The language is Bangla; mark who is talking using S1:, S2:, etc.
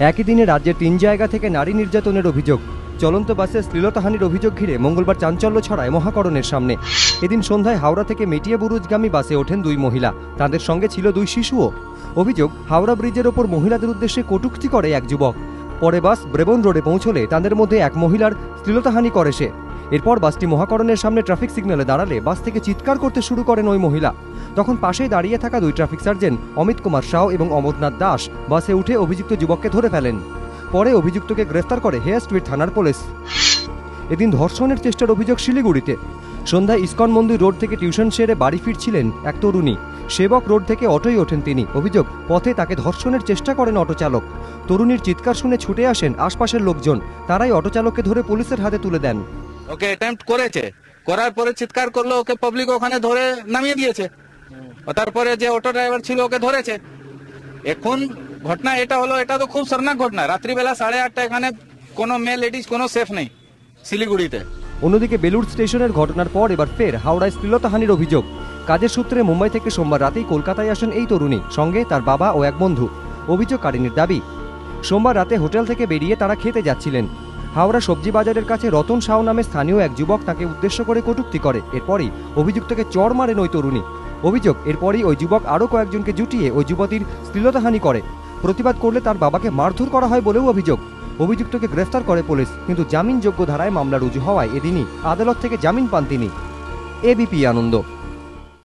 S1: একই দিনে রাজ্যের 3 জায়গা থেকে নারী নির্যাতনের অভিযোগ। চলন্ত বাসে শ্লীলতাহানির অভিযোগ ঘিরে মঙ্গলবার চাঞ্চল্য ছড়ায় মহাকরণের সামনে। এদিন সন্ধ্যায় হাওড়া থেকে মেটিয়া বুরুজগামী বাসে ওঠেন 2 মহিলা। তাদের সঙ্গে ছিল 2 শিশুও। অভিযোগ, হাওড়া ব্রিজের ওপর মহিলাদের উদ্দেশ্যে কটূক্তি করে এক যুবক। পরে বাস ব্রেবন রোডে পৌঁছলে তাদের মধ্যে এক মহিলার শ্লীলতাহানি করে সে। এরপর বাসটি মহাকরণের সামনে ট্রাফিক সিগন্যালে দাঁড়ালে বাস থেকে চিৎকার করতে শুরু করেন ওই মহিলা। তখন পাশেই দাঁড়িয়ে থাকা 2 ট্রাফিক সার্জেন্ট অমিত কুমার সাউ এবং অমরনাথ দাস বাসে উঠে অভিযুক্ত যুবককে ধরে ফেলেন। পরে অভিযুক্তকে গ্রেফতার করে হেয়ার স্ট্রিট থানার পুলিশ। এদিন ধর্ষণের চেষ্টার অভিযোগ শিলিগুড়িতে। সন্ধ্যায় ইস্কন মন্দির রোড থেকে টিউশন সেরে বাড়ি ফিরছিলেন এক তরুণী। সেবক রোড থেকে অটোয় ওঠেন তিনি। অভিযোগ, পথে তাকে ধর্ষণের চেষ্টা করেন অটো চালক। তরুণীর চিৎকার শুনে ছুটে আসেন আশপাশের লোকজন। তারাই অটো চালককে ধরে পুলিশের হাতে তুলে দেন।
S2: ওকে অ্যাটেম্প্ট করেছে, করার পরে চিৎকার করলো, ওকে পাবলিক ওখানে ধরে নামিয়ে দিয়েছে। তারপরে যে অটো ড্রাইভার ছিল ওকে ধরেছে। এখন ঘটনা এটা হলো, এটা তো খুব শর্মনাক ঘটনা। রাত্রিবেলা 8:30 এখানে কোনো মেয়ে লেডিস কোনো সেফ নেই শিলিগুড়িতে।
S1: অন্যদিকে বেলুড় স্টেশনের ঘটনার পর এবার ফের হাওড়ায় শ্লীলতাহানির অভিযোগ। কাজের সূত্রে মুম্বাই থেকে সোমবার রাতেই কলকাতায় আসেন এই তরুণী, সঙ্গে তার বাবা ও এক বন্ধু। অভিযোগকারিনীর দাবি, সোমবার রাতে হোটেল থেকে বেরিয়ে তারা খেতে যাচ্ছিলেন। হাওড়া সবজি বাজারের কাছে রতন সাউ নামে স্থানীয় এক যুবক তাকে উদ্দেশ্য করে কটূক্তি করে। এরপরই অভিযুক্তকে চড় মারেন ওই তরুণী। অভিযোগ, এরপরই ওই যুবক আরও কয়েকজনকে জুটিয়ে ওই যুবতীর শ্লীলতাহানি করে। প্রতিবাদ করলে তার বাবাকে মারধর করা হয় বলেও অভিযোগ। অভিযুক্তকে গ্রেফতার করে পুলিশ, কিন্তু জামিনযোগ্য ধারায় মামলা রুজু হওয়ায় এদিনই আদালত থেকে জামিন পান তিনি। এবিপি আনন্দ।